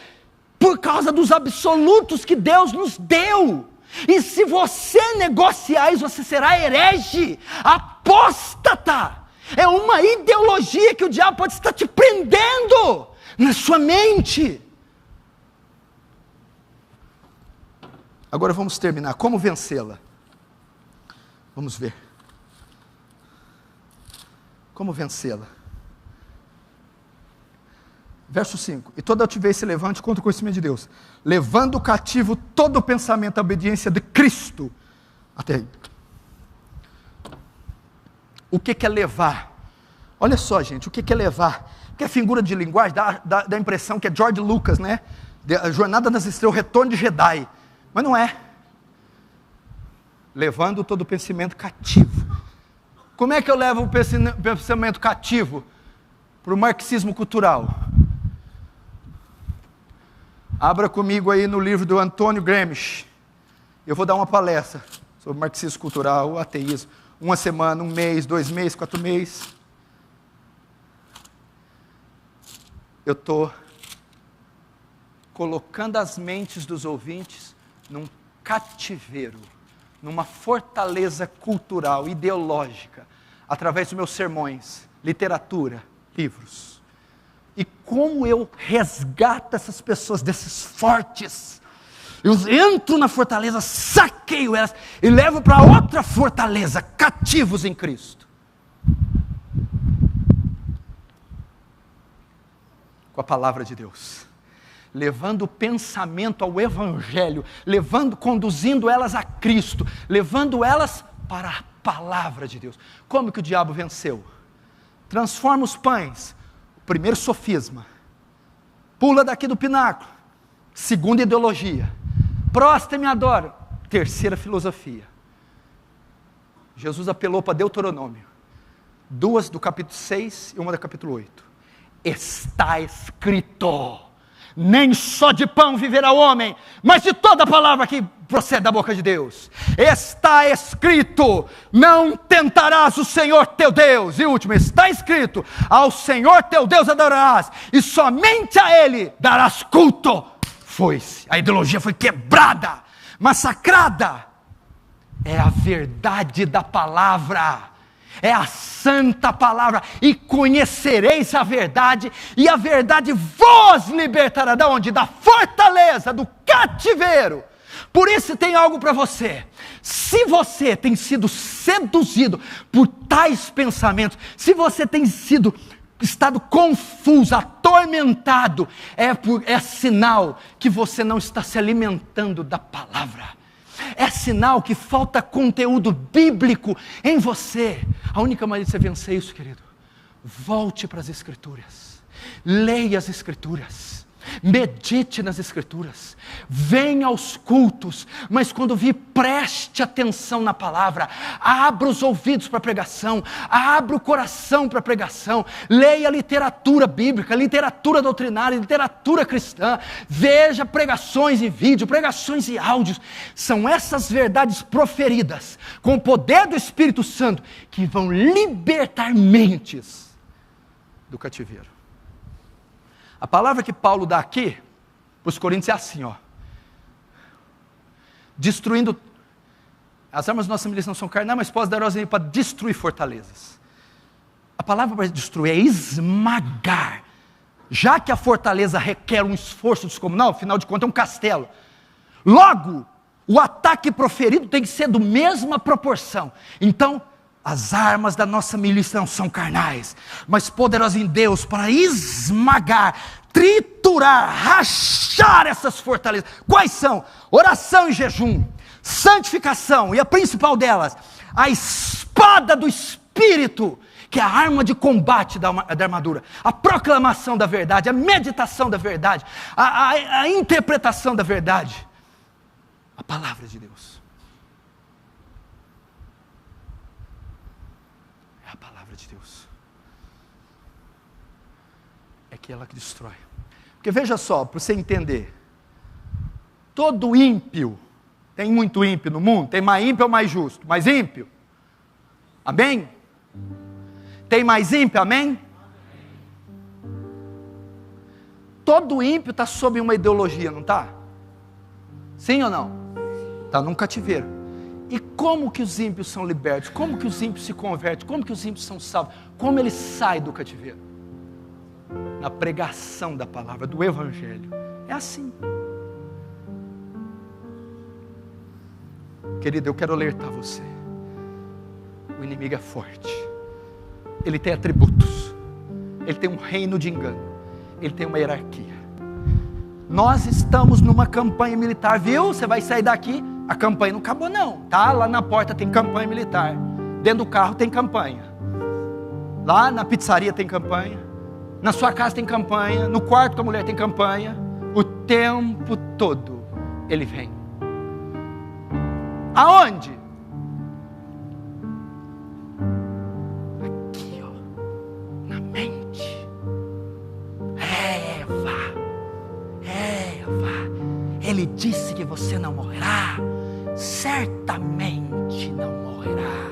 por causa dos absolutos que Deus nos deu. E se você negociar isso, você será herege, apóstata. É uma ideologia que o diabo pode estar te prendendo na sua mente. Agora vamos terminar. Como vencê-la? Vamos ver. Como vencê-la? Verso 5. E toda altivez se levante contra o conhecimento de Deus, levando cativo todo o pensamento à obediência de Cristo. Até aí. O que é levar? Olha só, gente, o que é levar? Que a figura de linguagem dá a impressão que é George Lucas, né? A Jornada nas Estrelas, o Retorno de Jedi. Mas não é. Levando todo o pensamento cativo. Como é que eu levo o pensamento cativo para o marxismo cultural? Abra comigo aí no livro do Antônio Gramsci. Eu vou dar uma palestra sobre marxismo cultural, ateísmo. 1 semana, 1 mês, 2 meses, 4 meses. Eu estou colocando as mentes dos ouvintes num cativeiro, numa fortaleza cultural, ideológica, através dos meus sermões, literatura, livros. E como eu resgato essas pessoas desses fortes? Eu entro na fortaleza, saqueio elas e levo para outra fortaleza, cativos em Cristo. Com a palavra de Deus. Levando o pensamento ao Evangelho, conduzindo elas a Cristo, levando elas para a palavra de Deus. Como que o diabo venceu? Transforma os pães. Primeiro sofisma. Pula daqui do pináculo. Segunda ideologia. Prostra e me adora. Terceira filosofia. Jesus apelou para Deuteronômio. 2 do capítulo 6 e 1 do capítulo 8. Está escrito: nem só de pão viverá o homem, mas de toda palavra que procede da boca de Deus. Está escrito: não tentarás o Senhor teu Deus. E último, está escrito: ao Senhor teu Deus adorarás, e somente a Ele darás culto. Foi-se, a ideologia foi quebrada, massacrada. É a verdade da palavra. É a santa palavra, e conhecereis a verdade, e a verdade vos libertará da onde? Da fortaleza, do cativeiro. Por isso tem algo para você. Se você tem sido seduzido por tais pensamentos, se você tem estado confuso, atormentado, é sinal que você não está se alimentando da palavra. É sinal que falta conteúdo bíblico em você. A única maneira de você vencer isso, querido, volte para as Escrituras, leia as Escrituras, medite nas Escrituras, venha aos cultos, mas quando vir, preste atenção na palavra, abra os ouvidos para a pregação, abra o coração para a pregação, leia literatura bíblica, literatura doutrinária, literatura cristã, veja pregações em vídeo, pregações em áudios. São essas verdades proferidas com o poder do Espírito Santo que vão libertar mentes do cativeiro. A palavra que Paulo dá aqui para os coríntios é assim, ó: destruindo, as armas da nossa milícia não são carnais, mas poderosas para destruir fortalezas. A palavra para destruir é esmagar. Já que a fortaleza requer um esforço descomunal, afinal de contas é um castelo. Logo, o ataque proferido tem que ser do mesma proporção. Então, as armas da nossa milícia não são carnais, mas poderosas em Deus para esmagar, triturar, rachar essas fortalezas. Quais são? Oração e jejum, santificação, e a principal delas, a espada do Espírito, que é a arma de combate da armadura, a proclamação da verdade, a meditação da verdade, a interpretação da verdade, a palavra de Deus. É a palavra de Deus. É aquela que destrói. Porque veja só, para você entender, todo ímpio, tem muito ímpio no mundo, tem mais ímpio ou mais justo? Mais ímpio? Amém? Tem mais ímpio, amém? Todo ímpio está sob uma ideologia, não está? Sim ou não? Está num cativeiro. E como que os ímpios são libertos? Como que os ímpios se convertem? Como que os ímpios são salvos? Como eles saem do cativeiro? Na pregação da palavra, do evangelho. É assim. Querido, eu quero alertar você. O inimigo é forte. Ele tem atributos. Ele tem um reino de engano. Ele tem uma hierarquia. Nós estamos numa campanha militar, viu? Você vai sair daqui, a campanha não acabou não, tá? Lá na porta tem campanha militar. Dentro do carro tem campanha. Lá na pizzaria tem campanha. Na sua casa tem campanha. No quarto com a mulher tem campanha. O tempo todo ele vem. Aonde? Aqui, ó, na mente. Eva, ele disse que você não morrerá. Certamente não morrerá.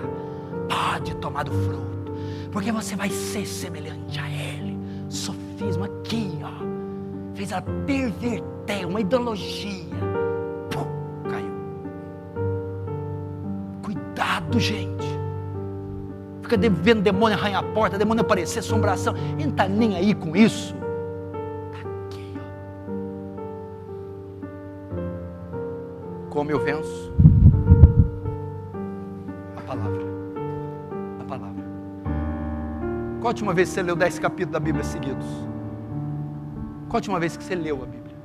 Pode tomar do fruto, porque você vai ser semelhante a ele. Sofisma aqui, ó, fez ela perverter uma ideologia. Pum, caiu. Cuidado, gente. Fica vendo demônio arranhar a porta, demônio aparecer, assombração. Ele não está nem aí com isso. Está aqui, ó. Como eu venço? A palavra. A palavra. Qual a última vez que você leu 10 capítulos da Bíblia seguidos? Qual a última vez que você leu a Bíblia?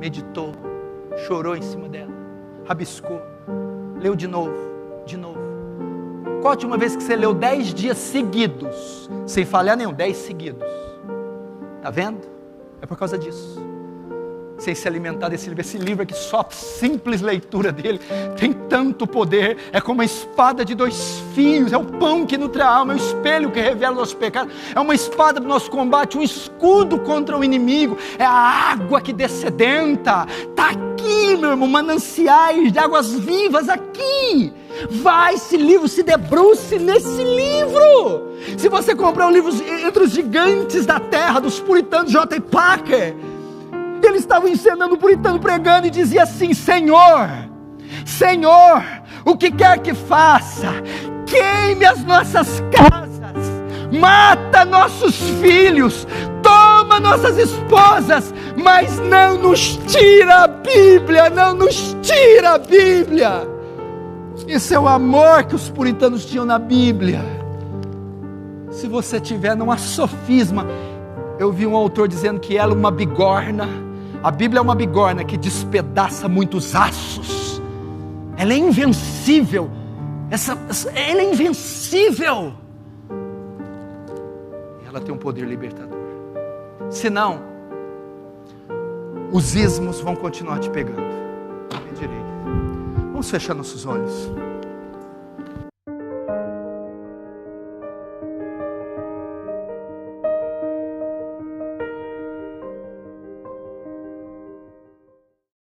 Meditou, chorou em cima dela, rabiscou, leu de novo, de novo. Qual a última vez que você leu 10 dias seguidos, sem falhar nenhum, 10 seguidos? Está vendo? É por causa disso. Sem se alimentar desse livro. Esse livro aqui, só a simples leitura dele tem tanto poder. É como uma espada de 2 fios. É o pão que nutre a alma, é o espelho que revela o nosso pecado. É uma espada do nosso combate, um escudo contra o inimigo. É a água que descedenta. Está aqui, meu irmão, mananciais de águas vivas aqui. Vai, esse livro, se debruce nesse livro. Se você comprar um livro entre os gigantes da terra, dos puritanos, J. Packer, eles estavam ensinando o puritano, pregando, e dizia assim: Senhor, Senhor, o que quer que faça, queime as nossas casas, mata nossos filhos, toma nossas esposas, mas não nos tira a Bíblia, não nos tira a Bíblia. Esse é o amor que os puritanos tinham na Bíblia. Se você tiver, não há sofisma. Eu vi um autor dizendo que ela é uma bigorna. A Bíblia é uma bigorna que despedaça muitos aços. Ela é invencível. Ela é invencível. Ela tem um poder libertador. Senão, os ismos vão continuar te pegando. Vamos fechar nossos olhos.